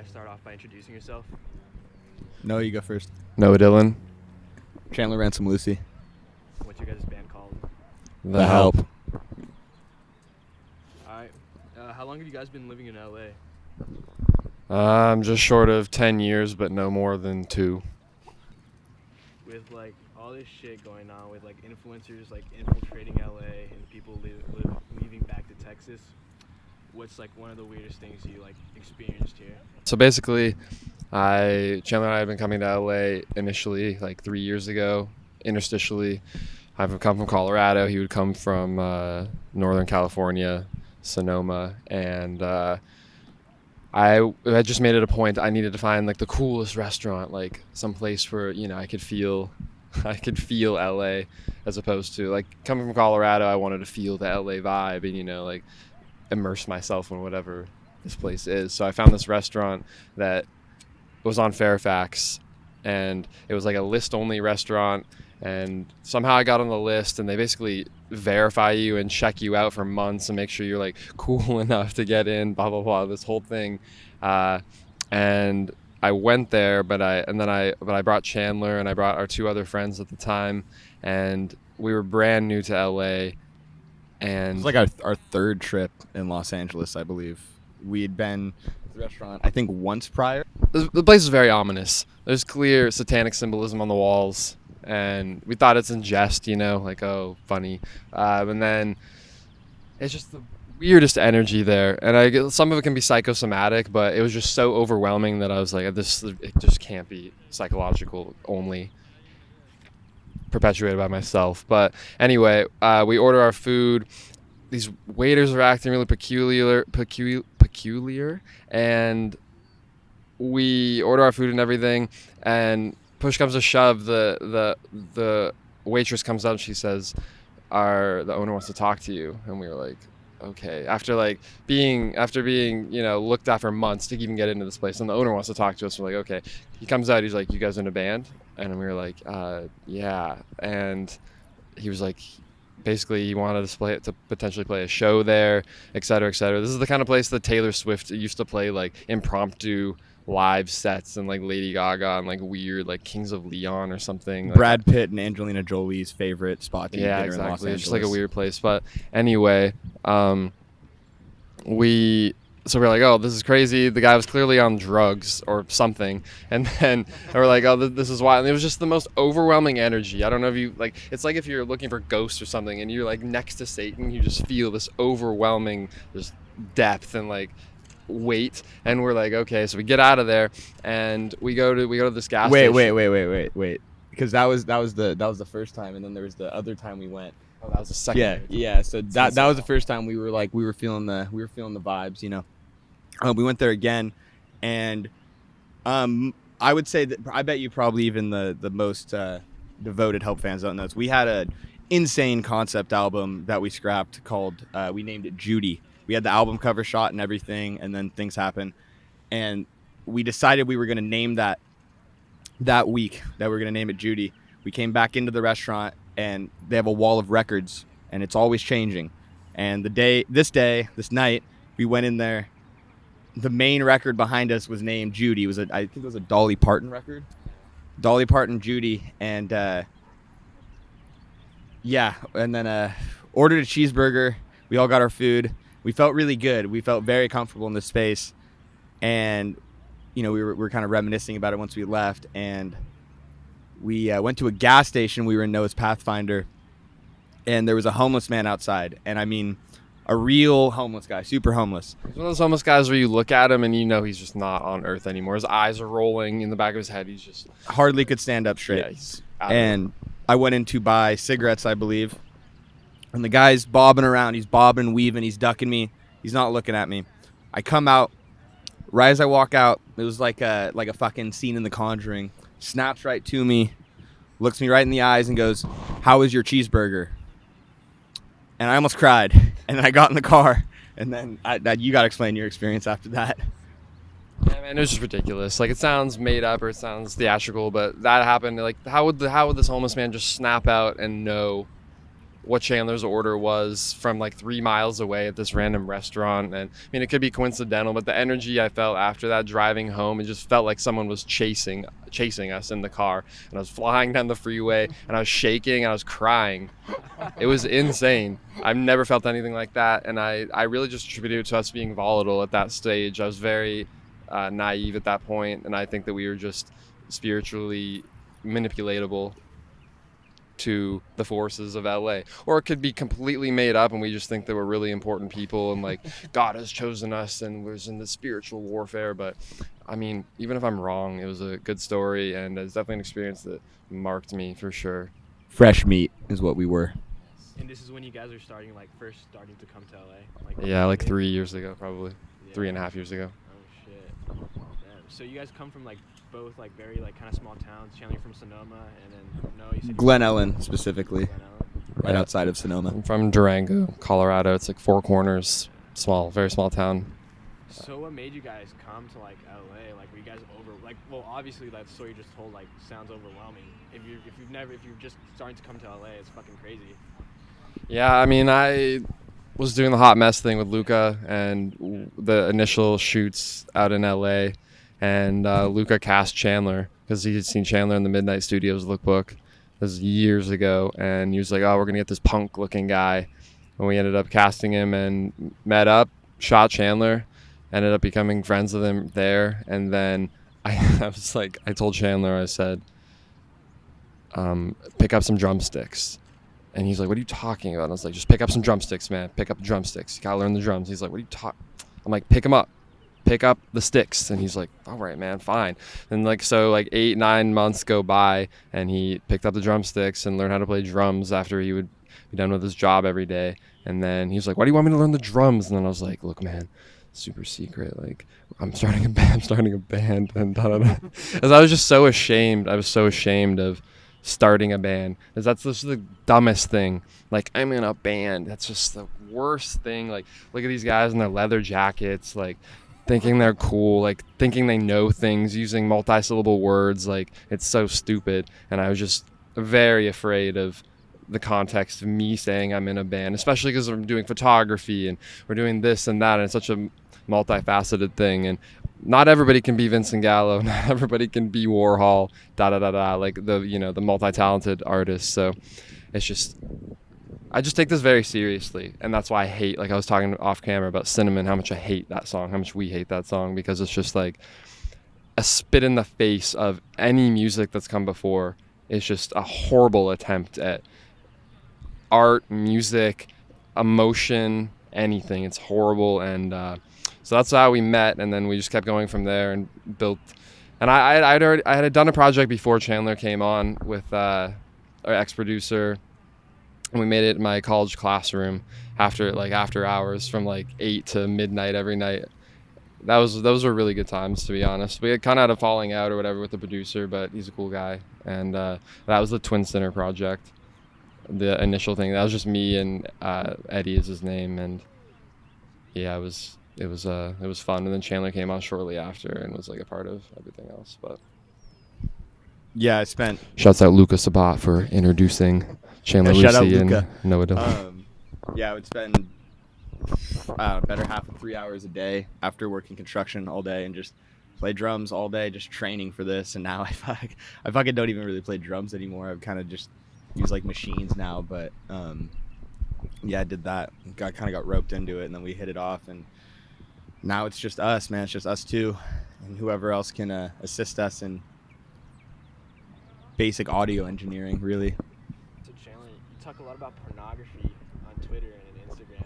guys start off by introducing yourself? No, you go first. Noah Dylan. Chandler Ransom Lucy. What's your guys' band called? The Help. Alright. How long have you guys been living in LA? I'm just short of 10 years, but no more than 2. With like all this shit going on with like influencers like infiltrating LA and people leaving back to Texas, what's like one of the weirdest things you like experienced here? So basically, Chandler and I have been coming to LA initially like 3 years ago, interstitially. I've come from Colorado. He would come from Northern California, Sonoma, and I just made it a point I needed to find like the coolest restaurant, like some place where, you know, I could feel LA, as opposed to like coming from Colorado. I wanted to feel the LA vibe and, you know, like immerse myself in whatever this place is. So I found this restaurant that was on Fairfax, and it was like a list-only restaurant, and somehow I got on the list, and they basically verify you and check you out for months and make sure you're like cool enough to get in, blah blah blah, this whole thing. And I went there, but I brought Chandler and I brought our 2 other friends at the time, and we were brand new to LA. And It was like our third trip in Los Angeles, I believe. We had been to the restaurant, I think, once prior. the place is very ominous. There's clear satanic symbolism on the walls, and we thought it's in jest, you know, like, oh, funny. And then it's just the weirdest energy there, and some of it can be psychosomatic, but it was just so overwhelming that I was like, it just can't be psychological only, perpetuated by myself. But anyway, we order our food. These waiters are acting really peculiar, and we order our food and everything, and push comes to shove, the waitress comes out and she says, the owner wants to talk to you. And we were like, okay, after being, you know, looked at for months to even get into this place, and the owner wants to talk to us. We're like, okay. He comes out, he's like, you guys in a band? And we were like, yeah. And he was like, basically he wanted us to potentially play a show there, et cetera, et cetera. This is the kind of place that Taylor Swift used to play like impromptu live sets, and like Lady Gaga and like weird like Kings of Leon or something. Brad Pitt and Angelina Jolie's favorite spot to eat Yeah, dinner in Los exactly. Angeles. It's just like a weird place. But anyway, so we're like, oh, this is crazy. The guy was clearly on drugs or something. And then we're like, oh, this is wild. And it was just the most overwhelming energy. I don't know if you like, it's like if you're looking for ghosts or something and you're like next to Satan, you just feel this overwhelming just depth and like weight. And we're like, okay, so we get out of there and we go to this gas station. Wait. Because that was the first time, and then there was the other time we went. Oh, that was the second. Yeah. So that was the first time we were feeling the vibes, you know. We went there again, and I would say that I bet you probably even the most devoted HELP fans don't know this. We had an insane concept album that we scrapped called we named it Judy. We had the album cover shot and everything, and then things happened, and we decided we were going to name that week that we were going to name it Judy. We came back into the restaurant, and they have a wall of records, and it's always changing. And this night, we went in there. The main record behind us was named Judy. I think it was a Dolly Parton record. Dolly Parton, Judy, and and then ordered a cheeseburger. We all got our food. We felt really good. We felt very comfortable in this space, and you know, we were kind of reminiscing about it once we left, and we went to a gas station. We were in Noah's Pathfinder, and there was a homeless man outside, and I mean, a real homeless guy, super homeless. He's one of those homeless guys where you look at him and you know he's just not on earth anymore. His eyes are rolling in the back of his head. He's just hardly could stand up straight. Yeah, he's out and I went in to buy cigarettes, I believe, and the guy's bobbing around. He's bobbing, weaving. He's ducking me. He's not looking at me. I come out. Right as I walk out, it was like a fucking scene in The Conjuring. Snaps right to me, looks me right in the eyes, and goes, "How is your cheeseburger?" And I almost cried. And then I got in the car, and then you got to explain your experience after that. Yeah, man, it was just ridiculous. Like, it sounds made up or it sounds theatrical, but that happened. Like, how would this homeless man just snap out and know what Chandler's order was from like 3 miles away at this random restaurant. And I mean, it could be coincidental, but the energy I felt after that driving home, it just felt like someone was chasing us in the car. And I was flying down the freeway and I was shaking and I was crying. It was insane. I've never felt anything like that. And I really just attributed it to us being volatile at that stage. I was very naive at that point, and I think that we were just spiritually manipulatable to the forces of LA. Or it could be completely made up and we just think that we're really important people and like God has chosen us and we're in the spiritual warfare. But I mean, even if I'm wrong, it was a good story and it's definitely an experience that marked me for sure. Fresh meat is what we were. And this is when you guys are first starting to come to LA? Yeah, like 3 years ago, probably. Yeah. 3.5 years ago. Oh shit. Damn. So you guys come from like both like very like kind of small towns. Chandler from Sonoma, and then you said Glen Ellen specifically, Glen Ellen. right Yeah. outside of Sonoma. I'm from Durango, Colorado. It's like Four Corners, very small town. So what made you guys come to like LA? Like were you guys well obviously that story you just told like sounds overwhelming. If you're just starting to come to LA, it's fucking crazy. Yeah, I mean, I was doing the hot mess thing with Luca and the initial shoots out in LA, and Luca cast Chandler because he had seen Chandler in the Midnight Studios lookbook. This was years ago, and he was like, "Oh, we're gonna get this punk-looking guy," and we ended up casting him and met up, shot Chandler, ended up becoming friends with him there, and then I was like, I told Chandler, I said, pick up some drumsticks. And he's like, what are you talking about? And I was like, just pick up some drumsticks, man. Pick up drumsticks. You gotta learn the drums. He's like, what are you talking? I'm like, pick them up. Pick up the sticks. And he's like, all right, man, fine. And like, so like 8-9 months go by and he picked up the drumsticks and learned how to play drums after he would be done with his job every day. And then he was like, why do you want me to learn the drums? And then I was like, look, man, super secret. Like, I'm starting a band. And da-da-da. As I was just so ashamed. I was so ashamed of starting a band, because that's just the dumbest thing. Like, I'm in a band, that's just the worst thing. Like, look at these guys in their leather jackets, like thinking they're cool, like thinking they know things, using multi-syllable words. Like, it's so stupid. And I was just very afraid of the context of me saying I'm in a band, especially because I'm doing photography and we're doing this and that, and it's such a multifaceted thing. And not everybody can be Vincent Gallo. Not everybody can be Warhol. Like the multi-talented artists. So it's just, I just take this very seriously, and that's why I hate. Like I was talking off camera about Cinnamon, how much I hate that song, how much we hate that song, because it's just like a spit in the face of any music that's come before. It's just a horrible attempt at art, music, emotion, anything. It's horrible. And so that's how we met, and then we just kept going from there and built. And I had done a project before Chandler came on with our ex-producer, and we made it in my college classroom after hours from like 8 to midnight every night. Those were really good times, to be honest. We had kind of had a falling out or whatever with the producer, but he's a cool guy. And that was the Twin Center project, the initial thing. That was just me and Eddie is his name, and yeah, it was fun. And then Chandler came on shortly after and was like a part of everything else. But Yeah, I spent. shouts out Luca Sabat for introducing Chandler Shout out Lucy and Luca. Noah Dillon. Yeah, I would spend better half of 3 hours a day after working construction all day and just play drums all day, just training for this. And now I fucking don't even really play drums anymore. I've kind of just use like machines now. But yeah, I did that. Kind of got roped into it, and then we hit it off. And now it's just us, man. It's just us two, and whoever else can assist us in basic audio engineering, really. So Chandler, you talk a lot about pornography on Twitter and Instagram.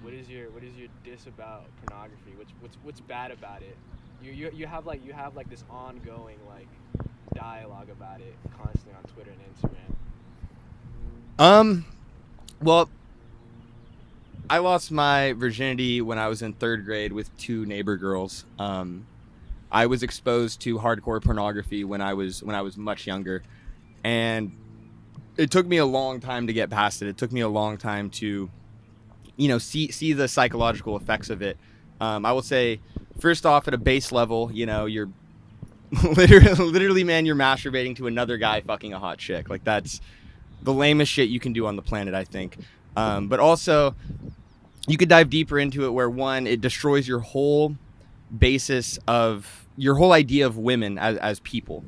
What is your diss about pornography? What's bad about it? You have like this ongoing like dialogue about it constantly on Twitter and Instagram. Well, I lost my virginity when I was in 3rd grade with 2 neighbor girls. I was exposed to hardcore pornography when I was much younger, and it took me a long time to get past it. It took me a long time to, see the psychological effects of it. I will say, first off, at a base level, you're literally, man, you're masturbating to another guy fucking a hot chick. Like that's the lamest shit you can do on the planet, I think. But also, you could dive deeper into it where, one, it destroys your whole basis of your whole idea of women as people.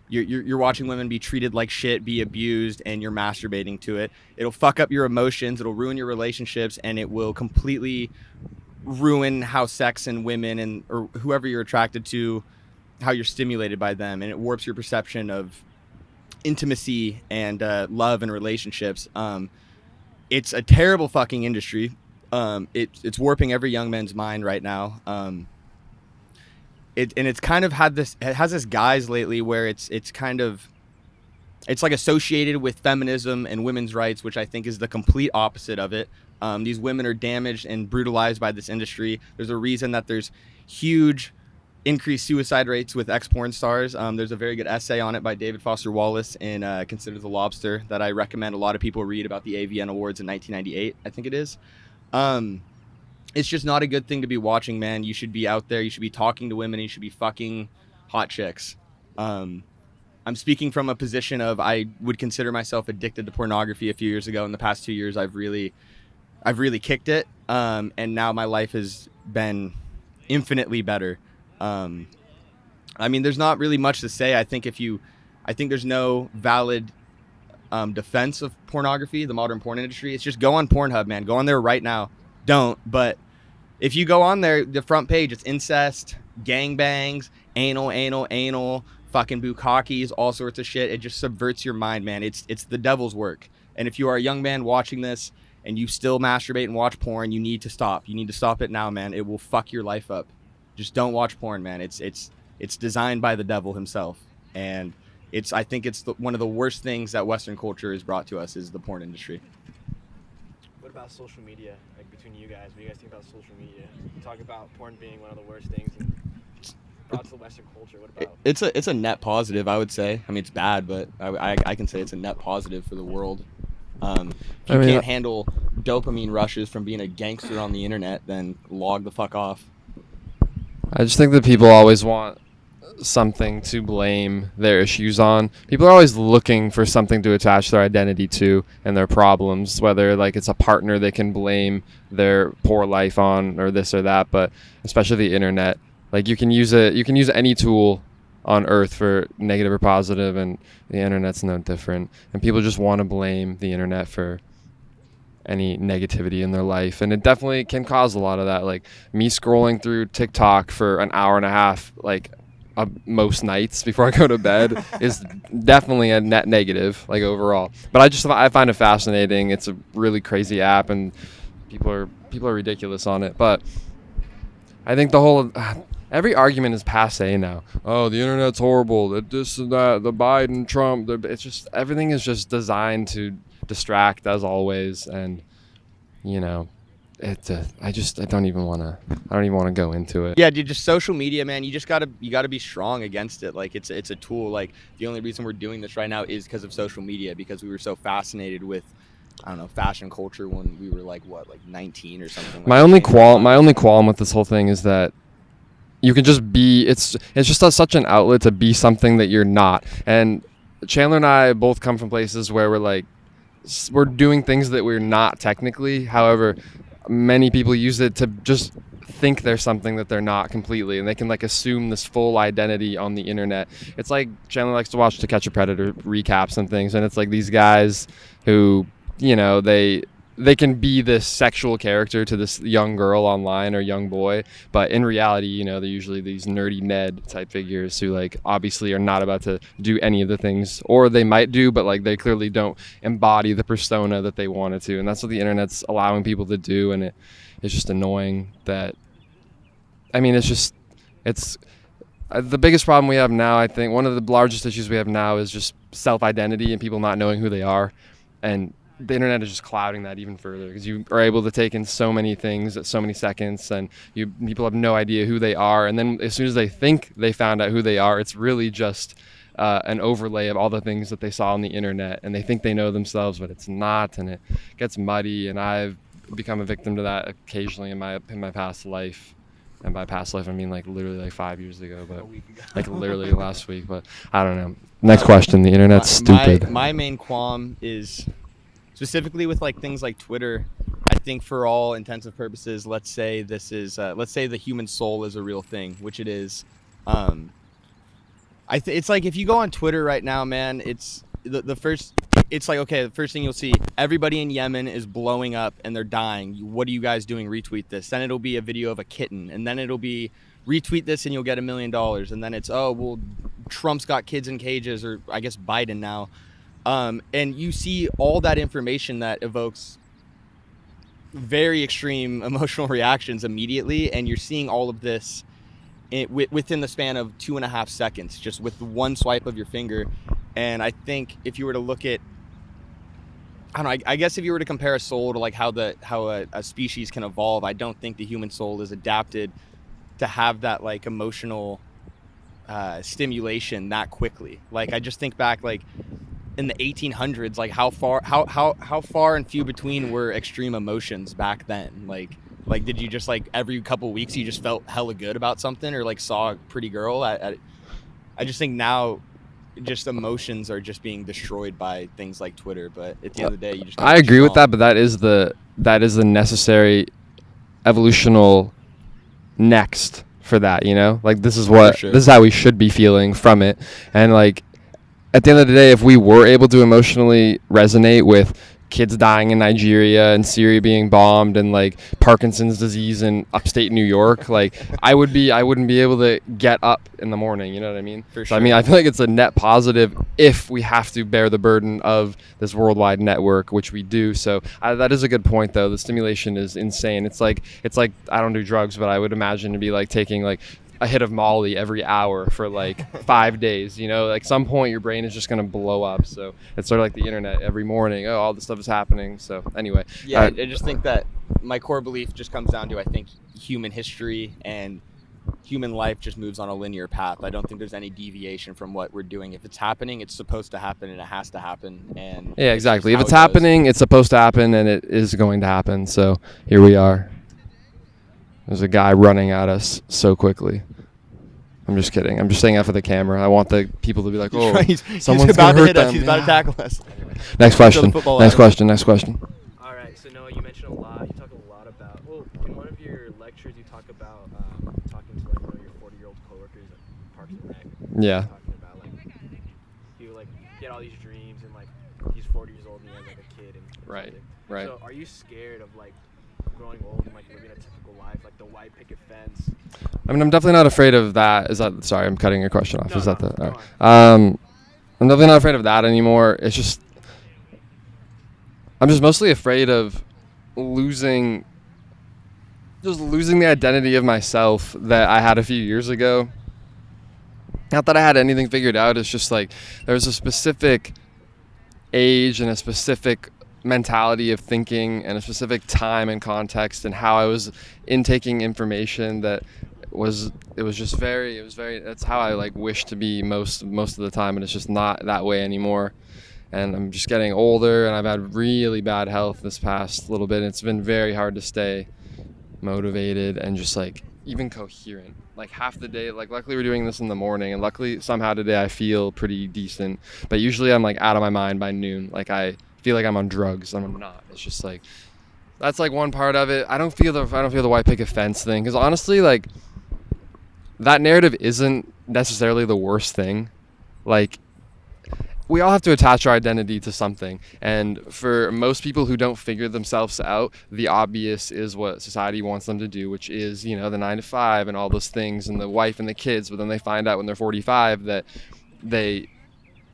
You're watching women be treated like shit, be abused, and you're masturbating to it. It'll fuck up your emotions, it'll ruin your relationships, and it will completely ruin how sex and women and or whoever you're attracted to, how you're stimulated by them, and it warps your perception of intimacy and love and relationships. It's a terrible fucking industry. It's warping every young man's mind right now. It's kind of it has this guise lately where it's like associated with feminism and women's rights, which I think is the complete opposite of it. These women are damaged and brutalized by this industry. There's a reason that there's huge increased suicide rates with ex-porn stars. There's a very good essay on it by David Foster Wallace in Consider the Lobster that I recommend a lot of people read about the AVN Awards in 1998, I think it is. It's just not a good thing to be watching, man. You should be out there. You should be talking to women. You should be fucking hot chicks. I'm speaking from a position of I would consider myself addicted to pornography a few years ago. In the past 2 years, I've really kicked it. And now my life has been infinitely better. I mean, there's not really much to say. I think there's no valid defense of pornography, the modern porn industry. It's just go on Pornhub, man. Go on there right now. Don't, but if you go on there, the front page, it's incest, gangbangs, anal, fucking bukkakis, all sorts of shit. It just subverts your mind, man. It's the devil's work. And if you are a young man watching this and you still masturbate and watch porn, you need to stop. You need to stop it now, man. It will fuck your life up. Just don't watch porn, man. It's designed by the devil himself, and I think it's one of the worst things that Western culture has brought to us is the porn industry. What about social media? Like between you guys, what do you guys think about social media? You talk about porn being one of the worst things and brought to the Western culture. What about? It's a net positive, I would say. I mean, it's bad, but I can say it's a net positive for the world. If you can't handle dopamine rushes from being a gangster on the internet, then log the fuck off. I just think that people always want something to blame their issues on. People are always looking for something to attach their identity to and their problems, whether like it's a partner they can blame their poor life on or this or that. But especially the internet, like you can use any tool on earth for negative or positive, and the internet's no different. And people just want to blame the internet for any negativity in their life, and it definitely can cause a lot of that. Like me scrolling through TikTok for an hour and a half, like most nights before I go to bed, is definitely a net negative, like overall. But I find it fascinating. It's a really crazy app, and people are ridiculous on it. But I think the whole every argument is passé now. Oh, the internet's horrible. This and that. The Biden, Trump. It's just everything is just designed to distract, as always, and I don't even want to go into it. Yeah, dude, just social media, man. You gotta be strong against it. Like it's a tool. Like the only reason we're doing this right now is because of social media, because we were so fascinated with, I don't know, fashion culture when we were like 19 or something. My only qualm with this whole thing is that you can just be. It's just such an outlet to be something that you're not. And Chandler and I both come from places where we're doing things that we're not technically. However, many people use it to just think they're something that they're not completely, and they can like assume this full identity on the internet. It's like Chandler likes to watch To Catch a Predator recaps and things, and it's like these guys who, they can be this sexual character to this young girl online or young boy, but in reality, they're usually these nerdy Ned type figures who like obviously are not about to do any of the things, or they might do, but like they clearly don't embody the persona that they wanted to. And that's what the internet's allowing people to do, and it's just annoying that, I mean, it's the biggest problem we have now. I think one of the largest issues we have now is just self-identity and people not knowing who they are, and the internet is just clouding that even further, because you are able to take in so many things at so many seconds, and people have no idea who they are. And then as soon as they think they found out who they are, it's really just an overlay of all the things that they saw on the internet, and they think they know themselves, but it's not, and it gets muddy. And I've become a victim to that occasionally in my past life. And by past life, I mean like literally like 5 years ago, but A week ago. like literally last week. But I don't know. Next question. The internet's stupid. My main qualm is specifically with like things like Twitter. I think for all intents and purposes, let's say the human soul is a real thing, which it is. It's like if you go on Twitter right now, man, it's the first. It's like, okay, the first thing you'll see, everybody in Yemen is blowing up and they're dying. What are you guys doing? Retweet this. Then it'll be a video of a kitten, and then it'll be retweet this and you'll get $1 million. And then it's, oh well, Trump's got kids in cages, or I guess Biden now. And you see all that information that evokes very extreme emotional reactions immediately, and you're seeing all of this within the span of 2.5 seconds, just with one swipe of your finger. And I think if you were to look at, I don't know, I guess if you were to compare a soul to like how a species can evolve, I don't think the human soul is adapted to have that like emotional stimulation that quickly. Like I just think back like in the 1800s, like how far and few between were extreme emotions back then. Like did you just like every couple of weeks you just felt hella good about something, or like saw a pretty girl I just think now just emotions are just being destroyed by things like Twitter. But at the end of the day, you just I agree with that, but that is the necessary evolutional next for that, you know? Like this is this is how we should be feeling from it. And like at the end of the day, if we were able to emotionally resonate with kids dying in Nigeria and Syria being bombed and like Parkinson's disease in upstate New York, like I wouldn't be able to get up in the morning, you know what I mean? For So sure. I mean, I feel like it's a net positive if we have to bear the burden of this worldwide network, which we do. So that is a good point though. The stimulation is insane. It's like I don't do drugs, but I would imagine to be like taking like a hit of Molly every hour for like 5 days, you know, like some point your brain is just going to blow up. So it's sort of like the internet every morning. Oh, all this stuff is happening. So anyway. Yeah, I just think that my core belief just comes down to, I think human history and human life just moves on a linear path. I don't think there's any deviation from what we're doing. If it's happening, it's supposed to happen and it has to happen. And yeah, exactly. If how it's it goes. happening, it's supposed to happen and it is going to happen. So here we are. There's a guy running at us so quickly. I'm just kidding. I'm just saying that for the camera. I want the people to be like, oh, someone's about gonna to hurt hit us. them. He's about to Yeah. tackle us. Next question. football Next out. question. Next question. All right, so Noah, you mentioned you talk a lot about, well, in one of your lectures you talk about talking to like one of your 40-year-old coworkers at Parks and Rec. Yeah. Talking about like he had all these dreams and like he's 40 years old and he has like a kid and Right, something. right. So are you scared of like growing old and like living a typical life, like the white picket fence? I mean, I'm definitely not afraid of that. Sorry, I'm cutting your question off. No, Is that no, the? go All right. I'm definitely not afraid of that anymore. It's just, I'm just mostly afraid of losing the identity of myself that I had a few years ago. Not that I had anything figured out. It's just like there's a specific age and a specific mentality of thinking and a specific time and context and how I was intaking information that was very that's how I like wish to be most of the time, and it's just not that way anymore. And I'm just getting older and I've had really bad health this past little bit, and it's been very hard to stay motivated and just like even coherent. Like half the day, like luckily we're doing this in the morning, and luckily somehow today I feel pretty decent, but usually I'm like out of my mind by noon. Like I feel like I'm on drugs and I'm not. It's just like that's like one part of it. I don't feel the white picket fence thing, because honestly, like that narrative isn't necessarily the worst thing. Like we all have to attach our identity to something, and for most people who don't figure themselves out, the obvious is what society wants them to do, which is, you know, the 9 to 5 and all those things and the wife and the kids. But then they find out when they're 45 that they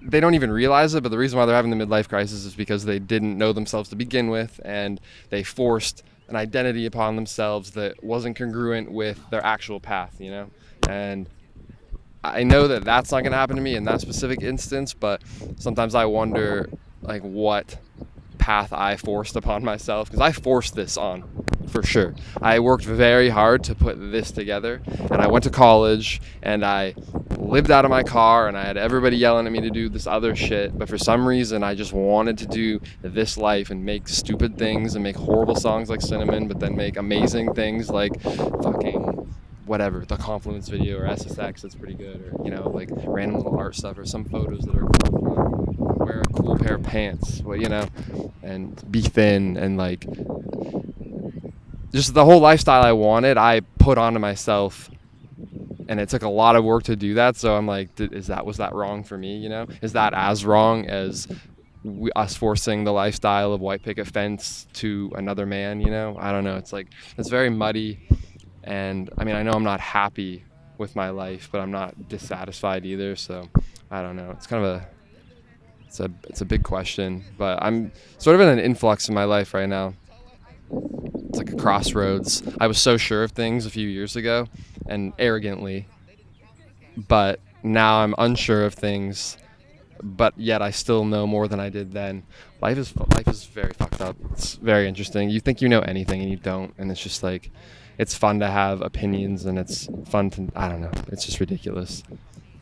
don't even realize it, but the reason why they're having the midlife crisis is because they didn't know themselves to begin with, and they forced an identity upon themselves that wasn't congruent with their actual path, you know? And I know that that's not going to happen to me in that specific instance, but sometimes I wonder like what path I forced upon myself, because I forced this on for sure. I worked very hard to put this together, and I went to college and I lived out of my car and I had everybody yelling at me to do this other shit, but for some reason I just wanted to do this life and make stupid things and make horrible songs like Cinnamon, but then make amazing things like fucking whatever, the Confluence video or SSX that's pretty good, or like random little art stuff or some photos that are cool. Wear a cool pair of pants, and be thin, and like just the whole lifestyle I wanted, I put onto myself, and it took a lot of work to do that. So I'm like, was that wrong for me? Is that as wrong as us forcing the lifestyle of white picket fence to another man? I don't know. It's very muddy, and I mean, I know I'm not happy with my life, but I'm not dissatisfied either. So I don't know. It's kind of it's a big question, but I'm sort of in an influx in my life right now. It's like a crossroads. I was so sure of things a few years ago, and arrogantly, but now I'm unsure of things, but yet I still know more than I did then. Life is very fucked up. It's very interesting. You think you know anything and you don't, and it's just like, it's fun to have opinions, and it's fun to, I don't know, it's just ridiculous.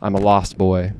I'm a lost boy.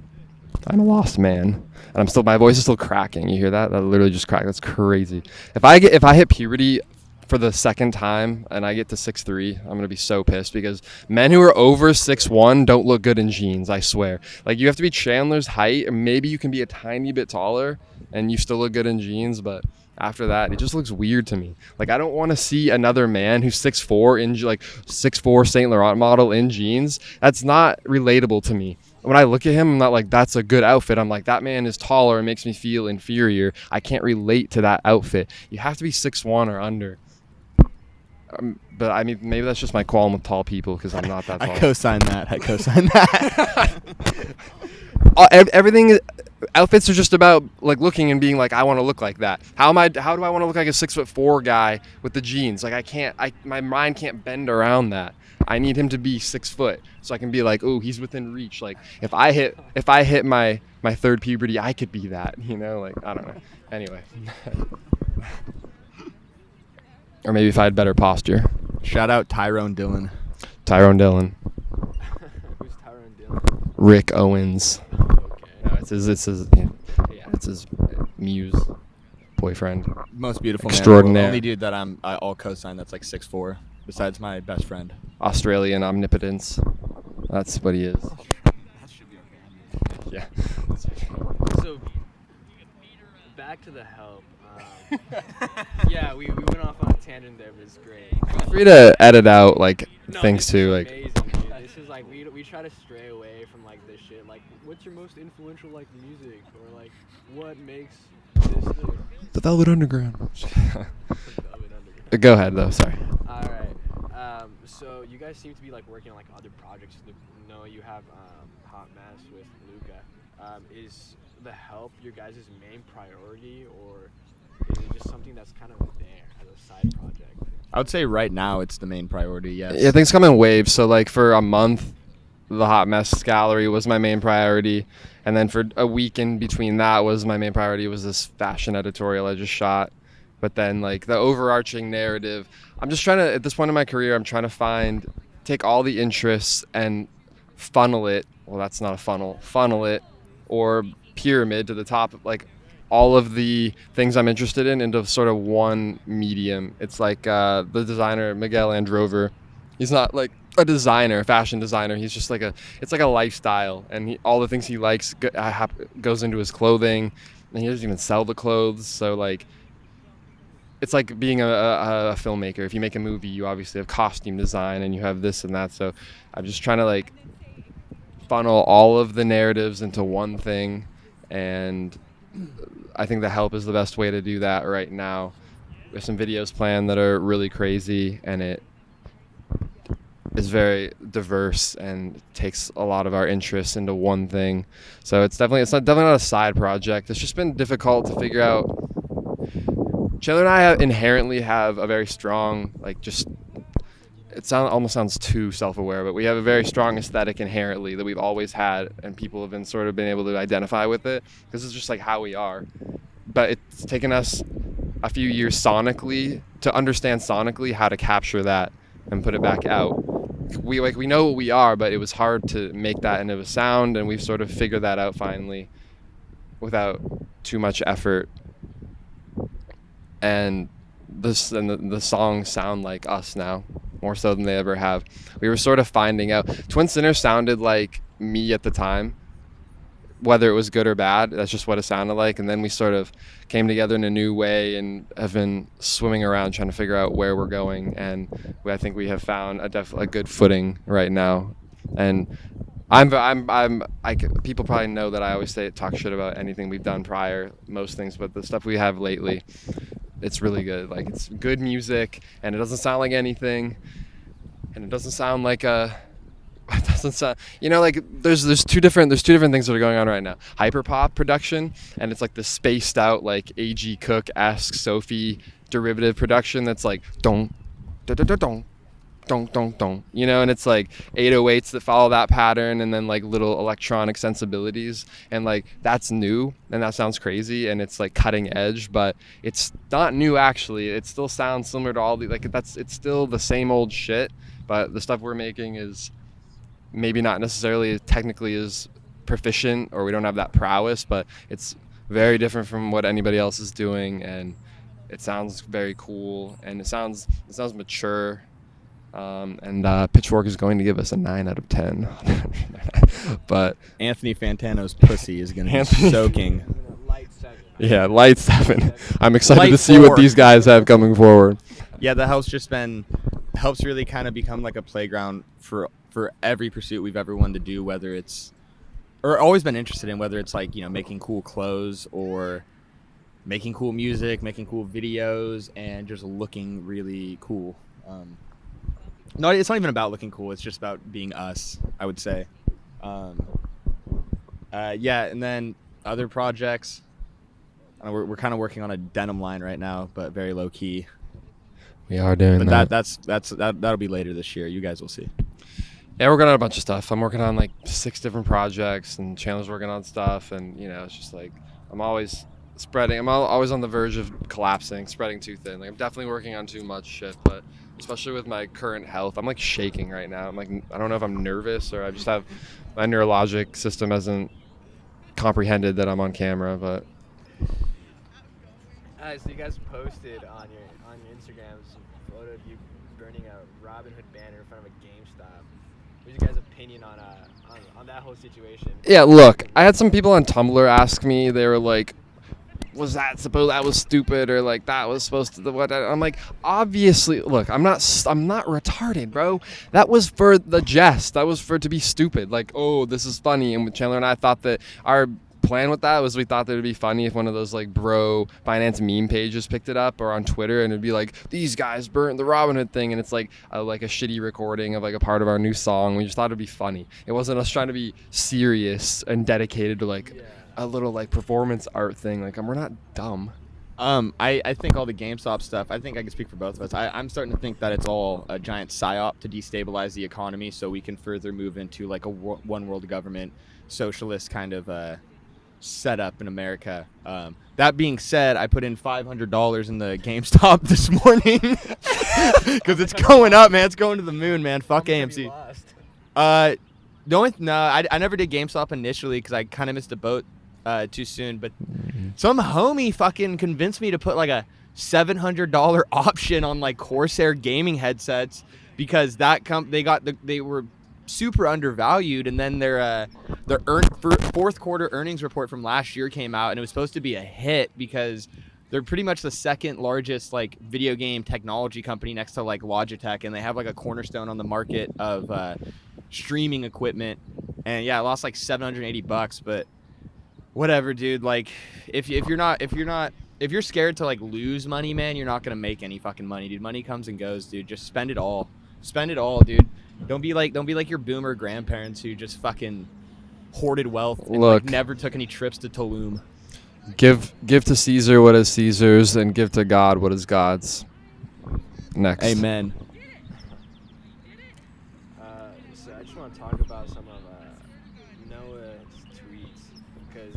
I'm a lost man, and my voice is still cracking. You hear that? That literally just cracked. That's crazy. If I hit puberty for the second time and I get to 6'3", I'm gonna be so pissed, because men who are over 6'1" don't look good in jeans. I swear. Like, you have to be Chandler's height, or maybe you can be a tiny bit taller and you still look good in jeans, but after that, it just looks weird to me. Like, I don't want to see another man who's 6'4" in 6'4" Saint Laurent model in jeans. That's not relatable to me. When I look at him, I'm not like, that's a good outfit. I'm like, that man is taller and makes me feel inferior. I can't relate to that outfit. You have to be 6'1" or under. But I mean, maybe that's just my qualm with tall people, because I'm not that tall. I co-sign that. Everything, outfits are just about like looking and being like, I want to look like that. How do I want to look like a 6'4" guy with the jeans? Like, my mind can't bend around that. I need him to be 6 foot so I can be like, oh, he's within reach. Like, if I hit my third puberty, I could be that, like, I don't know. Anyway. Or maybe if I had better posture. Shout out Tyrone Dillon. Who's Tyrone Dillon? Rick Owens. Okay. No, it's his muse boyfriend. Most beautiful Extraordinaire. man. Only dude that I'll co-sign that's like 6'4", besides my best friend. Australian omnipotence. That's what he is. That should be okay. Yeah. So, back to the HELP. Yeah, we went off on a tangent there, but it's great. Feel free to edit out things this too. is amazing, dude. This is like, we try to stray away from this shit. Like, what's your most influential music, or what makes this thing? The Velvet Underground. Velvet Underground. Go ahead though. Sorry. All right. So you guys seem to be working on other projects. No, you have Hot Mess with Luca. Is the HELP your guys' main priority, or is it just something that's kind of there as a side project? I would say right now it's the main priority. Yes. Yeah, things come in waves. So for a month, the Hot Mess gallery was my main priority, and then for a week in between that was my main priority was this fashion editorial I just shot. But then the overarching narrative, I'm just trying to, at this point in my career, I'm trying to take all the interests and funnel it. Well, that's not a funnel it, or pyramid to the top, all of the things I'm interested in into sort of one medium. It's the designer Miguel Androver. He's not a designer, a fashion designer. He's just it's like a lifestyle, and all the things he likes goes into his clothing, and he doesn't even sell the clothes. So it's like being a filmmaker. If you make a movie, you obviously have costume design and you have this and that. So I'm just trying to funnel all of the narratives into one thing, and I think the HELP is the best way to do that right now. There's some videos planned that are really crazy, and it is very diverse and takes a lot of our interests into one thing. So it's definitely not a side project. It's just been difficult to figure out. Chandler and I inherently have a very strong, almost sounds too self-aware, but we have a very strong aesthetic inherently that we've always had, and people have been able to identify with it, because it's just how we are. But it's taken us a few years sonically to understand sonically how to capture that and put it back out. We know what we are, but it was hard to make that into a sound, and we've sort of figured that out finally without too much effort. And the songs sound like us now. more so than they ever have. We were sort of finding out. Twin Sinners sounded like me at the time, whether it was good or bad. That's just what it sounded like. And then we sort of came together in a new way and have been swimming around trying to figure out where we're going. And I think we have found a good footing right now. And people probably know that I always talk shit about anything we've done prior, most things, but the stuff we have lately, it's really good. Like, it's good music, and it doesn't sound like anything, and it doesn't sound like it doesn't sound, like there's two different things that are going on right now. Hyperpop production, and it's like the spaced out, like A.G. Cook-esque Sophie derivative production that's like don't and it's like 808s that follow that pattern, and then like little electronic sensibilities, and like that's new, and that sounds crazy, and it's like cutting edge, but it's not new actually. It still sounds similar to all the it's still the same old shit, but the stuff we're making is maybe not necessarily technically as proficient, or we don't have that prowess, but it's very different from what anybody else is doing, and it sounds very cool, and it sounds mature. And Pitchfork is going to give us a 9 out of 10. But Anthony Fantano's pussy is going to be soaking. Light 7. Yeah, light 7. I'm excited Light to see 4. what these guys have coming forward. Yeah, the HELP's really kind of become like a playground for every pursuit we've ever wanted to do, whether it's, or always been interested in, whether it's like, making cool clothes or making cool music, making cool videos, and just looking really cool. No, it's not even about looking cool. It's just about being us, I would say. Yeah, and then other projects. We're kind of working on a denim line right now, but very low key. We are doing that. That'll be later this year. You guys will see. Yeah, we're working on a bunch of stuff. I'm working on like 6 different projects, and Chandler's working on stuff, and it's just like I'm always spreading. I'm always on the verge of collapsing, spreading too thin. Like, I'm definitely working on too much shit, but especially with my current health, I'm like shaking right now. I'm like, I don't know if I'm nervous or I just have my neurologic system hasn't comprehended that I'm on camera, but. So you guys posted on your Instagram some photo of you burning a Robin Hood banner in front of a GameStop. What's your guys' opinion on that whole situation? Yeah, look, I had some people on Tumblr ask me. They were like, was that was stupid, or like that was supposed to what? I'm like, obviously, look, I'm not retarded, bro. That was for the jest. That was for to be stupid. Like, oh, this is funny. And Chandler and I thought that our plan with that was we thought that it'd be funny if one of those like bro finance meme pages picked it up, or on Twitter, and it'd be like, these guys burnt the Robin Hood thing, and it's like a shitty recording of like a part of our new song. We just thought it'd be funny. It wasn't us trying to be serious and dedicated to like a little like performance art thing. Like, we're not dumb. I think all the GameStop stuff, I think I can speak for both of us. I'm starting to think that it's all a giant psyop to destabilize the economy so we can further move into like a one world government, socialist kind of setup in America. That being said, I put in $500 in the GameStop this morning because it's going up, man. It's going to the moon, man. Fuck AMC. I never did GameStop initially because I kind of missed a boat too soon, but some homie fucking convinced me to put like a $700 option on like Corsair gaming headsets because they were super undervalued, and then their fourth quarter earnings report from last year came out, and it was supposed to be a hit because they're pretty much the second largest like video game technology company next to like Logitech, and they have like a cornerstone on the market of streaming equipment. And yeah, I lost like $780, but whatever, dude. Like, if you're scared to like lose money, man, you're not gonna make any fucking money, dude. Money comes and goes, dude. Just spend it all, dude. Don't be like your boomer grandparents who just fucking hoarded wealth and like never took any trips to Tulum. Give to Caesar what is Caesar's, and give to God what is God's. Next. Amen. So I just want to talk about some of Noah's tweets because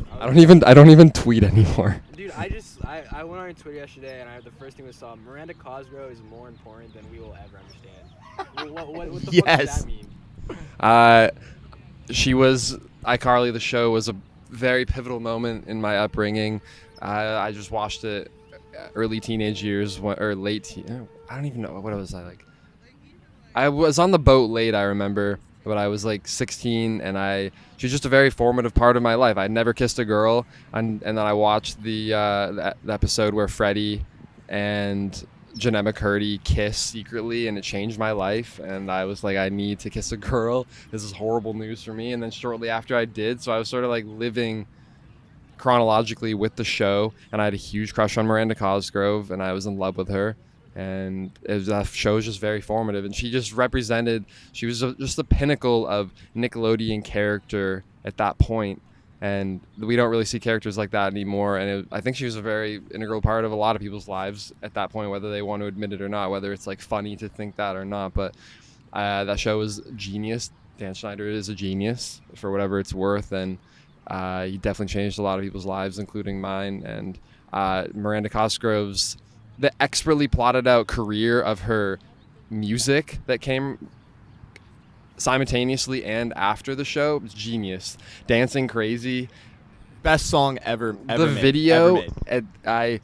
I don't even tweet anymore. Dude, I went on Twitter yesterday, and the first thing I saw, Miranda Cosgrove is more important than we will ever understand. What the fuck does that mean? She was iCarly. The show was a very pivotal moment in my upbringing. I just watched it early teenage years, or late. I don't even know what was I like. I was on the boat late, I remember, but I was like 16, and she was just a very formative part of my life. I'd never kissed a girl, and then I watched the episode where Freddie and Jennette McCurdy kiss secretly, and it changed my life. And I was like, I need to kiss a girl. This is horrible news for me. And then shortly after I did, so I was sort of like living chronologically with the show, and I had a huge crush on Miranda Cosgrove, and I was in love with her. And that show was just very formative, and she just represented. She was just the pinnacle of Nickelodeon character at that point, and we don't really see characters like that anymore. And I think she was a very integral part of a lot of people's lives at that point, whether they want to admit it or not, whether it's like funny to think that or not. But that show was genius. Dan Schneider is a genius for whatever it's worth, and he definitely changed a lot of people's lives, including mine. And Miranda Cosgrove's the expertly plotted out career of her music that came simultaneously and after the show was genius. Dancing Crazy, Best song ever the made, video. ever made.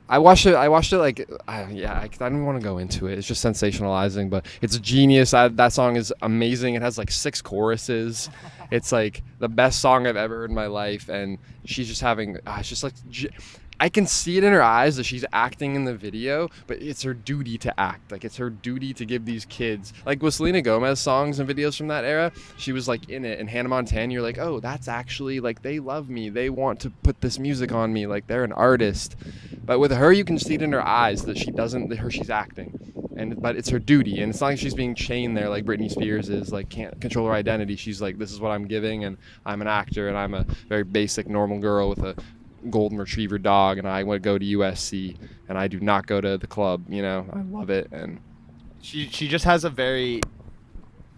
I watched it like I don't want to go into it. It's just sensationalizing, but it's genius. That song is amazing. It has like 6 choruses. It's like the best song I've ever heard in my life, and she's just having it's just like I can see it in her eyes that she's acting in the video, but it's her duty to act. Like, it's her duty to give these kids, like with Selena Gomez songs and videos from that era, she was like in it. And Hannah Montana, you're like, oh, that's actually like, they love me. They want to put this music on me. Like, they're an artist. But with her, you can see it in her eyes that she's acting. But it's her duty. And it's not like she's being chained there like Britney Spears is, like, can't control her identity. She's like, this is what I'm giving, and I'm an actor, and I'm a very basic, normal girl with a golden retriever dog, and I would go to USC, and I do not go to the club. I love it. And She just has a very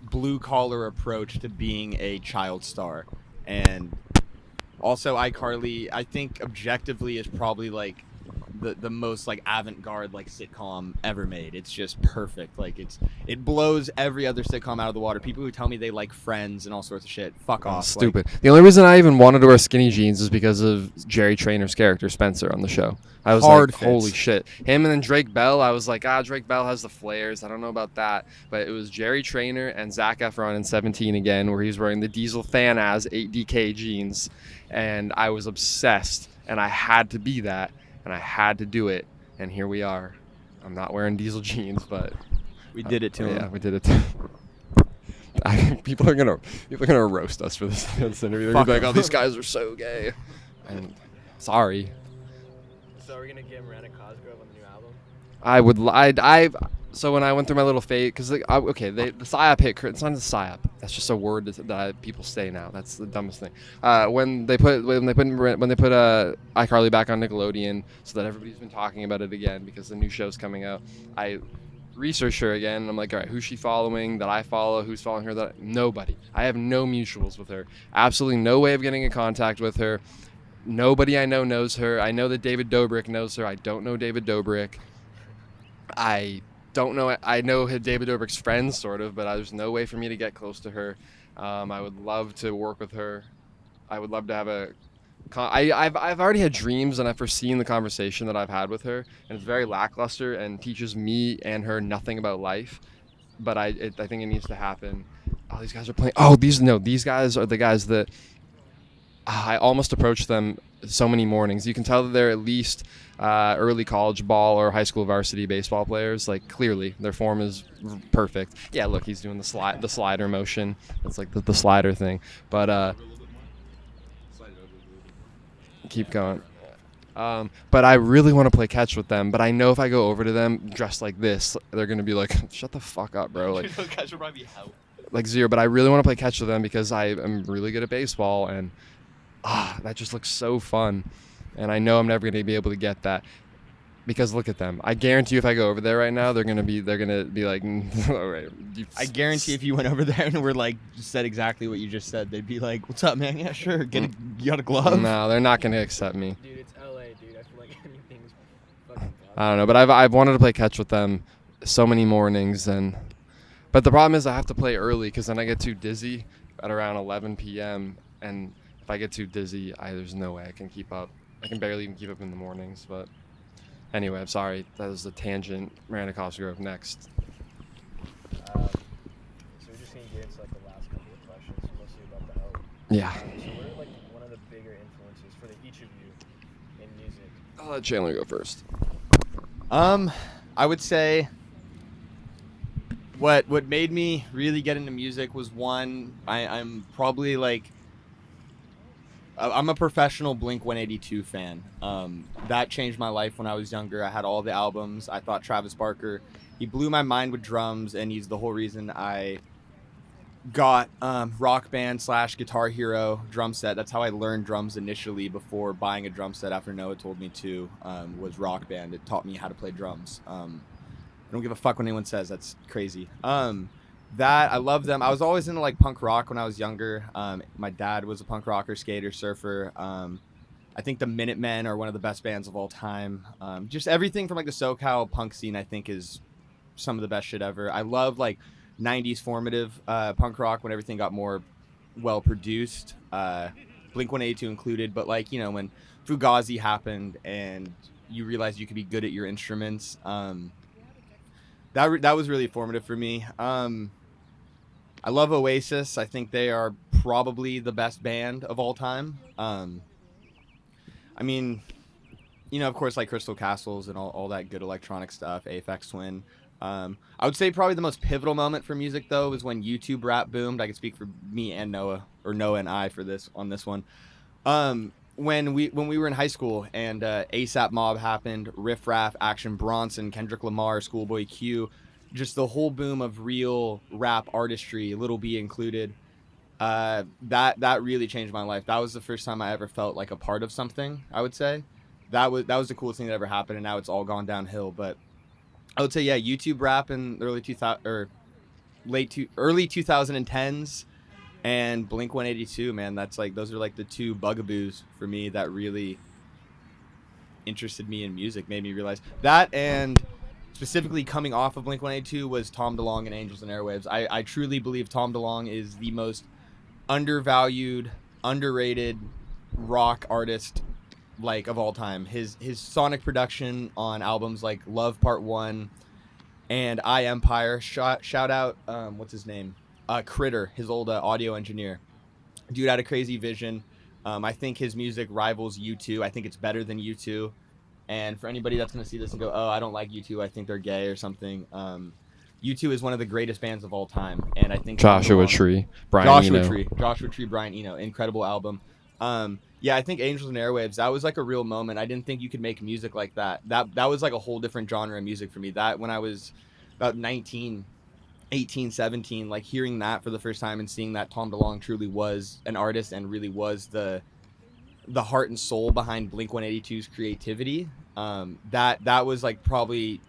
blue collar approach to being a child star. And also iCarly, I think objectively is probably like the most like avant-garde like sitcom ever made. It's just perfect. Like it blows every other sitcom out of the water. People who tell me they like Friends and all sorts of shit, fuck off. Stupid. The only reason I even wanted to wear skinny jeans is because of Jerry Trainer's character Spencer on the show. I was Hard like, fits. holy shit. Him and then Drake Bell, I was like, Drake Bell has the flares. I don't know about that. But it was Jerry Trainer and Zac Efron in 17 again, where he's wearing the Diesel Fan As 8DK jeans. And I was obsessed, and I had to be that, and I had to do it. And here we are. I'm not wearing Diesel jeans, but we did it to him. Yeah, we did it to him. People are gonna roast us for this interview. They're gonna be like, "Oh, these guys are so gay." And sorry. So are we gonna get Miranda Cosgrove on the new album? I would. So when I went through my little phase, because the psyop hit. It's not a psyop. That's just a word that people say now. That's the dumbest thing. When they put iCarly back on Nickelodeon, so that everybody's been talking about it again because the new show's coming out. I researched her again, and I'm like, all right, who's she following that I follow? Who's following her? Nobody. I have no mutuals with her. Absolutely no way of getting in contact with her. Nobody I know knows her. I know that David Dobrik knows her. I don't know David Dobrik. I don't know. I know David Dobrik's friends, sort of, but there's no way for me to get close to her. I would love to work with her. I would love to have I've already had dreams, and I've foreseen the conversation that I've had with her, and it's very lackluster and teaches me and her nothing about life. But I think it needs to happen. Oh, these guys are playing. Oh, these guys are the guys that I almost approached them so many mornings. You can tell that they're at least early college ball or high school varsity baseball players. Like, clearly their form is perfect. Yeah, look, he's doing the slider motion. That's like the slider thing. But keep going. But I really want to play catch with them. But I know if I go over to them dressed like this, they're gonna be like, "Shut the fuck up, bro!" Like, catch will probably be hell. Like zero. But I really want to play catch with them because I am really good at baseball, and that just looks so fun. And I know I'm never gonna be able to get that. Because look at them. I guarantee you if I go over there right now, they're gonna be like, all right. I guarantee if you went over there and were like said exactly what you just said, they'd be like, "What's up, man? Yeah, sure. You got a glove?" No, they're not gonna accept me. Dude, it's LA, dude. I feel like anything's fucking possible. I don't know, but I've wanted to play catch with them so many mornings, but the problem is I have to play early because then I get too dizzy at around 11 p.m. and if I get too dizzy, there's no way I can keep up. I can barely even keep up in the mornings, but. Anyway, I'm sorry. That was a tangent. Miranda Cosgrove next. So we're just gonna get into like the last couple of questions, mostly about the HELP. Yeah. So what are like one of the bigger influences for each of you in music? I'll let Chandler go first. I would say what made me really get into music was one, I'm probably like I'm a professional Blink 182 fan. That changed my life when I was younger. I had all the albums. I thought Travis Barker, he blew my mind with drums, and he's the whole reason I got Rock Band / Guitar Hero drum set. That's how I learned drums initially before buying a drum set after Noah told me to, was Rock Band. It taught me how to play drums. I don't give a fuck when anyone says that's crazy. That I love them. I was always into like punk rock when I was younger. My dad was a punk rocker, skater, surfer. I think the Minutemen are one of the best bands of all time. Just everything from like the SoCal punk scene, I think, is some of the best shit ever. I love like 90s formative punk rock when everything got more well produced, Blink 182 included. But like, you know, when Fugazi happened and you realized you could be good at your instruments, that was really formative for me. I love Oasis. I think they are probably the best band of all time. I mean, you know, of course, like Crystal Castles and all that good electronic stuff, Aphex Twin. I would say probably the most pivotal moment for music, though, was when YouTube rap boomed. I could speak for me and Noah, or Noah and I, for this one. When we were in high school and ASAP Mob happened, Riff Raff, Action Bronson, Kendrick Lamar, Schoolboy Q, just the whole boom of real rap artistry, Lil B included. That really changed my life. That was the first time I ever felt like a part of something. I would say that was the coolest thing that ever happened, and now it's all gone downhill. But I would say, yeah, YouTube rap in the early 2010s. And Blink 182, man, that's like, those are like the two bugaboos for me that really interested me in music, made me realize that. And specifically coming off of Blink 182 was Tom DeLonge and Angels and Airwaves. I truly believe Tom DeLonge is the most undervalued, underrated rock artist like of all time. His sonic production on albums like Love Part 1 and I Empire, shout out, what's his name? Critter, his old audio engineer. Dude had a crazy vision. I think his music rivals U2. I think it's better than U2. And for anybody that's going to see this and go, oh, I don't like U2, I think they're gay or something. U2 is one of the greatest bands of all time. And I think Joshua Tree, Brian Eno. Joshua Tree, Brian Eno. Incredible album. Yeah, I think Angels and Airwaves, that was like a real moment. I didn't think you could make music like that. That was like a whole different genre of music for me. That when I was about 18, 17, like hearing that for the first time and seeing that Tom DeLonge truly was an artist and really was the heart and soul behind Blink 182's creativity. That was like probably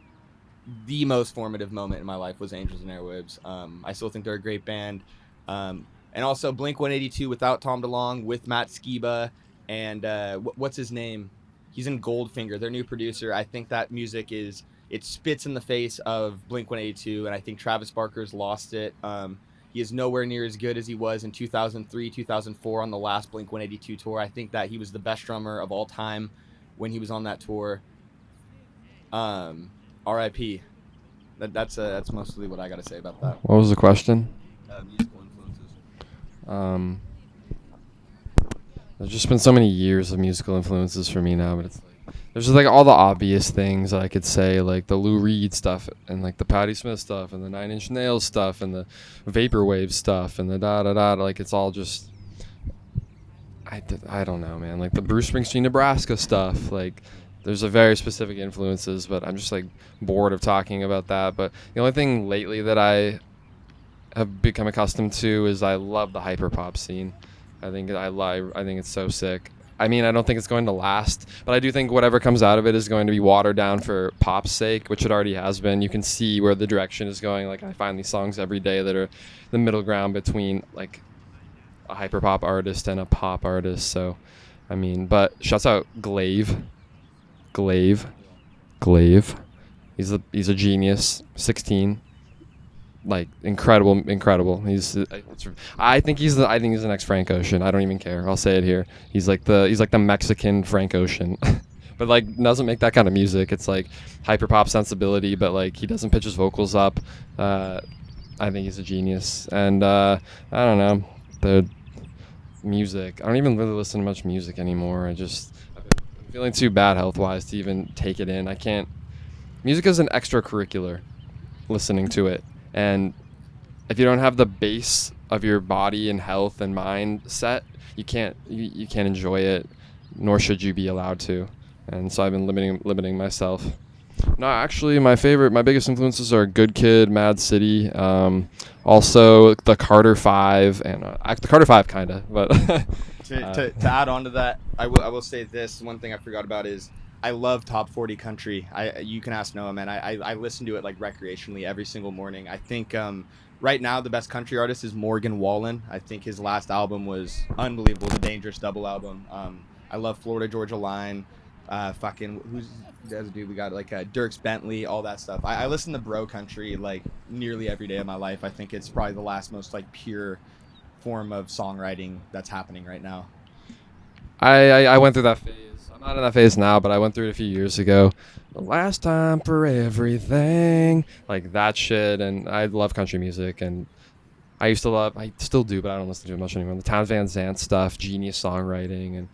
the most formative moment in my life was Angels and Airwaves. I still think they're a great band. And also Blink 182 without Tom DeLonge, with Matt Skiba and what's his name? He's in Goldfinger, their new producer. I think that music it spits in the face of Blink 182, and I think Travis Barker's lost it. He is nowhere near as good as he was in 2003, 2004 on the last Blink 182 tour. I think that he was the best drummer of all time when he was on that tour. R.I.P. That's mostly what I got to say about that. What was the question? Musical influences. There's just been so many years of musical influences for me now, but it's there's just like all the obvious things that I could say, like the Lou Reed stuff and like the Patti Smith stuff and the Nine Inch Nails stuff and the Vaporwave stuff and the da-da-da. Like it's all just, I don't know, man. Like the Bruce Springsteen, Nebraska stuff. Like there's a very specific influences, but I'm just like bored of talking about that. But the only thing lately that I have become accustomed to is I love the hyperpop scene. I think it's so sick. I mean, I don't think it's going to last, but I do think whatever comes out of it is going to be watered down for pop's sake, which it already has been. You can see where the direction is going. Like I find these songs every day that are the middle ground between like a hyperpop artist and a pop artist. So, I mean, but shouts out Glaive. He's a genius. 16. Like incredible. I think he's the next Frank Ocean. I don't even care. I'll say it here. He's like the Mexican Frank Ocean. But like doesn't make that kind of music. It's like hyper pop sensibility, but like he doesn't pitch his vocals up. I think he's a genius. And I don't know, the music. I don't even really listen to much music anymore. I've been feeling too bad health-wise to even take it in. I can't. Music is an extracurricular, listening to it. And if you don't have the base of your body and health and mind set, you can't enjoy it, nor should you be allowed to. And so I've been limiting myself. No, actually, my biggest influences are Good Kid, Mad City, also the Carter Five, and the Carter Five kinda, but To add on to that, I will say this. One thing I forgot about is I love top 40 country. You can ask Noah, man. I listen to it like recreationally every single morning. I think right now the best country artist is Morgan Wallen. I think his last album was unbelievable, the Dangerous Double album. I love Florida Georgia Line. Who's the other dude we got, like Dierks Bentley, all that stuff. I listen to bro country like nearly every day of my life. I think it's probably the last most like pure form of songwriting that's happening right now. I went through that phase. I'm not in that phase now, but I went through it a few years ago. The last time for everything, like that shit. And I love country music, and I still do, but I don't listen to it much anymore. The Towns Van Zandt stuff, genius songwriting, and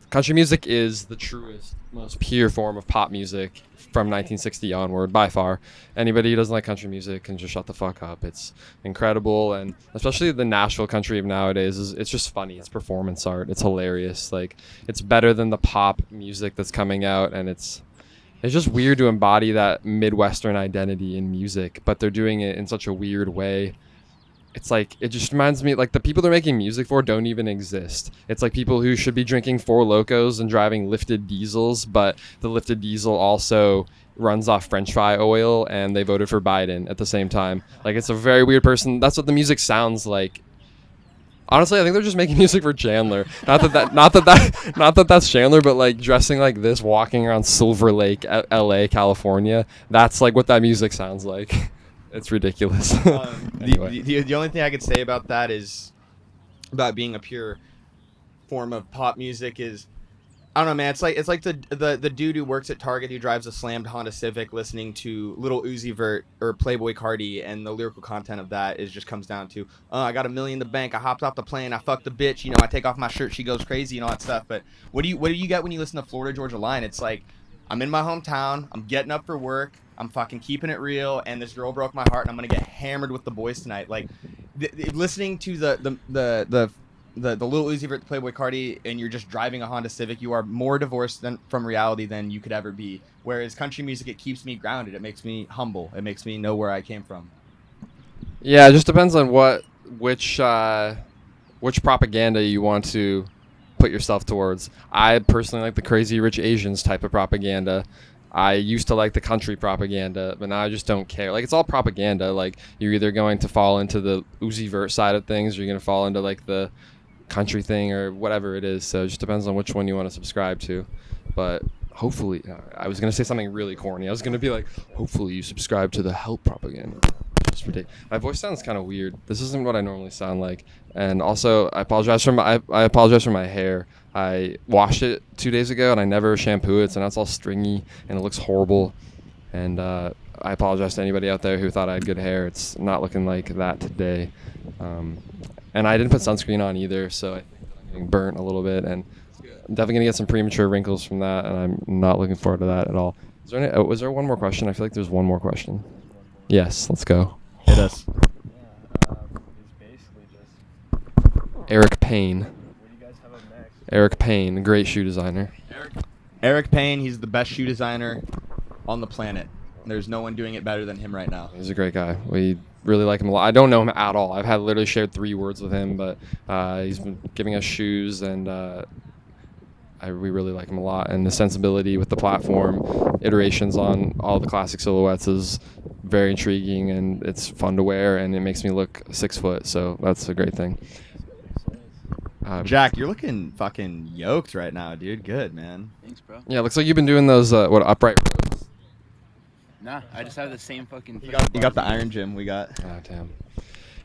country music is the truest, most pure form of pop music from 1960 onward, by far. Anybody who doesn't like country music can just shut the fuck up. It's incredible, and especially the Nashville country of nowadays it's just funny. It's performance art. It's hilarious. Like, it's better than the pop music that's coming out, and it's just weird to embody that Midwestern identity in music, but they're doing it in such a weird way. It's like, it just reminds me, like, the people they're making music for don't even exist. It's like people who should be drinking Four Locos and driving lifted diesels, but the lifted diesel also runs off French fry oil, and they voted for Biden at the same time. Like, it's a very weird person. That's what the music sounds like. Honestly, I think they're just making music for Chandler. Not that that's Chandler, but like dressing like this, walking around Silver Lake, LA, California. That's like what that music sounds like. It's ridiculous. Anyway. The only thing I could say about that is about being a pure form of pop music is, I don't know, man. It's like the dude who works at Target who drives a slammed Honda Civic listening to Lil Uzi Vert or Playboy Cardi, and the lyrical content of that just comes down to, I got $1 million in the bank, I hopped off the plane, I fucked the bitch, I take off my shirt, she goes crazy, and all that stuff. But what do you get when you listen to Florida Georgia Line? It's like, I'm in my hometown, I'm getting up for work, I'm fucking keeping it real, and this girl broke my heart, and I'm gonna get hammered with the boys tonight. Like, listening to the Lil Uzi Vert, Playboy Cardi, and you're just driving a Honda Civic, you are more divorced from reality than you could ever be. Whereas country music, it keeps me grounded, it makes me humble, it makes me know where I came from. Yeah, it just depends on which propaganda you want to put yourself towards. I personally like the Crazy Rich Asians type of propaganda. I used to like the country propaganda, but now I just don't care. Like, it's all propaganda. Like, you're either going to fall into the Uzi Vert side of things, or you're going to fall into like the country thing, or whatever it is. So it just depends on which one you want to subscribe to. But hopefully, I was going to say something really corny. I was going to be like, hopefully you subscribe to the HELP propaganda. Just ridiculous. My voice sounds kind of weird. This isn't what I normally sound like. And also, I apologize for my hair. I washed it 2 days ago, and I never shampoo it, so now it's all stringy, and it looks horrible. And I apologize to anybody out there who thought I had good hair. It's not looking like that today. And I didn't put sunscreen on either, so I think that I'm getting burnt a little bit, and I'm definitely going to get some premature wrinkles from that, and I'm not looking forward to that at all. Was there one more question? I feel like there's one more question. Yes, let's go. Hit us. It's basically just, Eric Payne. what do you guys have up next? Eric Payne, great shoe designer. Eric Payne, he's the best shoe designer on the planet. There's no one doing it better than him right now. He's a great guy. We really like him a lot. I don't know him at all. I've had literally shared 3 words with him, but he's been giving us shoes, and we really like him a lot. And the sensibility with the platform, iterations on all the classic silhouettes is very intriguing, and it's fun to wear, and it makes me look 6 foot. So that's a great thing. Jack, you're looking fucking yoked right now, dude. Good, man. Thanks, bro. Yeah, looks like you've been doing those upright rows. Nah, I just have the same fucking. You got the Iron Gym we got. Oh, damn.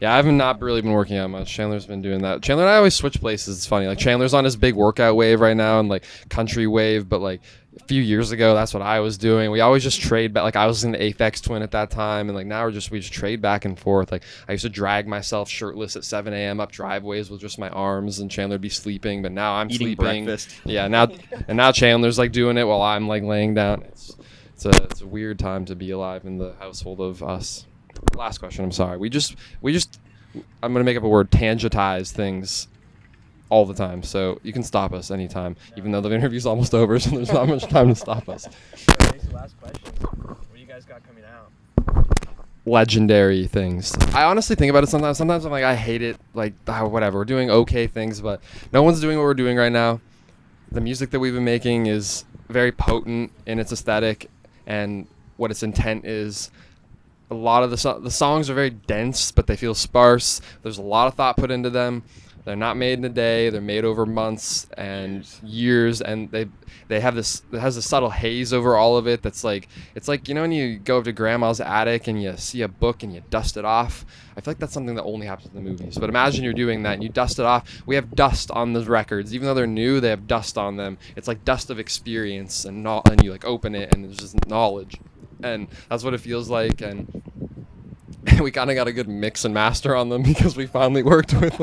Yeah, I haven't not really been working out much. Chandler's been doing that. Chandler and I always switch places. It's funny. Like Chandler's on his big workout wave right now and like country wave, but like a few years ago, that's what I was doing. We always just trade back. Like I was in the Aphex Twin at that time, and like now we just trade back and forth. Like I used to drag myself shirtless at 7 a.m. up driveways with just my arms, and Chandler'd be sleeping, but now I'm Eating sleeping. breakfast. Yeah, now Chandler's like doing it while I'm like laying down. It's a weird time to be alive in the household of us. Last question. I'm sorry. We just I'm gonna make up a word. Tangentize things all the time. So you can stop us anytime, even though the interview's almost over, so there's not much time to stop us. Last question. What do you guys got coming out? Legendary things. I honestly think about it sometimes. Sometimes I'm like, I hate it. Like, whatever. We're doing okay things, but no one's doing what we're doing right now. The music that we've been making is very potent in its aesthetic and what its intent is. A lot of the songs are very dense, but they feel sparse. There's a lot of thought put into them. They're not made in a day. They're made over months and years, and they have this. It has a subtle haze over all of it. That's like, it's like, you know, when you go up to grandma's attic and you see a book and you dust it off. I feel like that's something that only happens in the movies. But imagine you're doing that and you dust it off. We have dust on the records, even though they're new. They have dust on them. It's like dust of experience, and you like open it and there's just knowledge, and that's what it feels like. And we kind of got a good mix and master on them because we finally worked with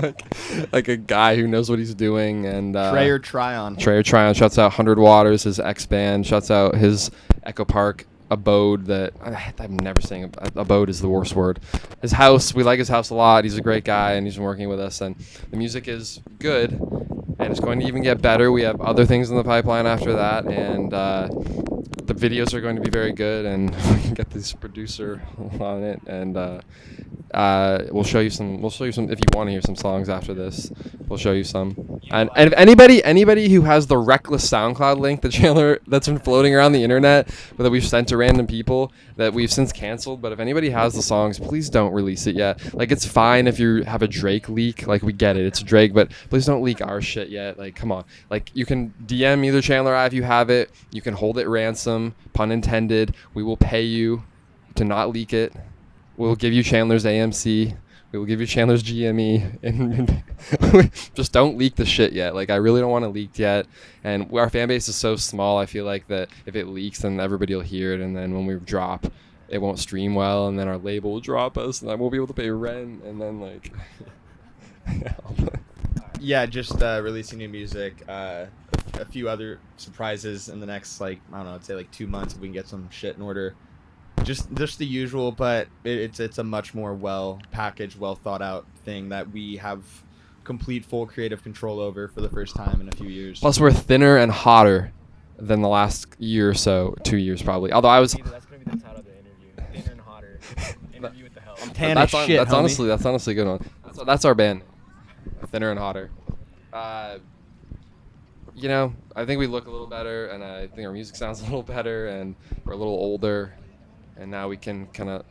like a guy who knows what he's doing. And Treyer Tryon. Shouts out 100 Waters, his ex band. Shouts out his Echo Park abode. That I'm never saying abode is the worst word. His house, we like his house a lot. He's a great guy, and he's been working with us. And the music is good, and it's going to even get better. We have other things in the pipeline after that, and the videos are going to be very good, and we can get this producer on it, and we'll show you some if you want to hear some songs after this. We'll show you some. And if anybody who has the Reckless SoundCloud link that Chandler that's been floating around the internet that we've sent to random people that we've since canceled, but if anybody has the songs, please don't release it yet. Like, it's fine if you have a Drake leak, like, we get it, it's Drake, but please don't leak our shit yet. Like, come on. Like, you can DM either Chandler or I if you have it. You can hold it ransom, pun intended. We will pay you to not leak it. We'll give you Chandler's AMC. We will give you Chandler's GME, and just don't leak the shit yet. Like, I really don't want it leaked yet. And our fan base is so small, I feel like that if it leaks, then everybody will hear it. And then when we drop, it won't stream well. And then our label will drop us, and I won't be able to pay rent. And then, like, yeah, just releasing new music. A few other surprises in the next, like, I don't know, I'd say like 2 months if we can get some shit in order. Just the usual, but it's a much more well packaged, well thought out thing that we have complete full creative control over for the first time in a few years. Plus, we're thinner and hotter than the last year or so, 2 years probably. Although I was. That's gonna be the title of the interview. Thinner and hotter. Interview with the HELLP. I'm tan as shit, that's homie. honestly a good one. That's our band. Thinner and hotter. You know, I think we look a little better, and I think our music sounds a little better, and we're a little older. And now we can kind of,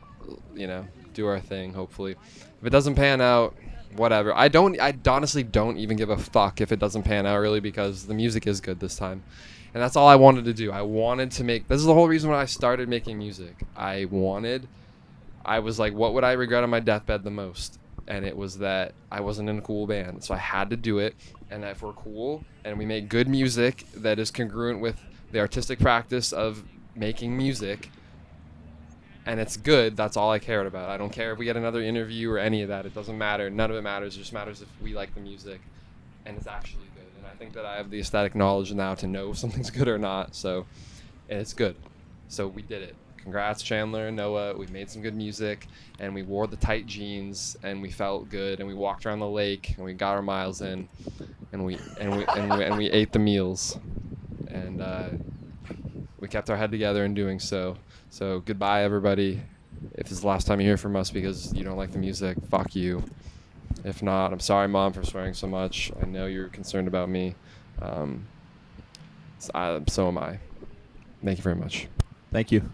you know, do our thing, hopefully. If it doesn't pan out, whatever. I honestly don't even give a fuck if it doesn't pan out, really, because the music is good this time. And that's all I wanted to do. I wanted to make... This is the whole reason why I started making music. I was like, what would I regret on my deathbed the most? And it was that I wasn't in a cool band. So I had to do it. And if we're cool and we make good music that is congruent with the artistic practice of making music... and it's good, that's all I cared about. I don't care if we get another interview or any of that. It doesn't matter. None of it matters. It just matters if we like the music and it's actually good. And I think that I have the aesthetic knowledge now to know if something's good or not. So, and it's good. So we did it. Congrats, Chandler and Noah. We made some good music, and we wore the tight jeans, and we felt good, and we walked around the lake, and we got our miles in, and we ate the meals, and we kept our head together in doing so. So goodbye, everybody. If it's the last time you hear from us because you don't like the music, fuck you. If not, I'm sorry, Mom, for swearing so much. I know you're concerned about me. So am I. Thank you very much. Thank you.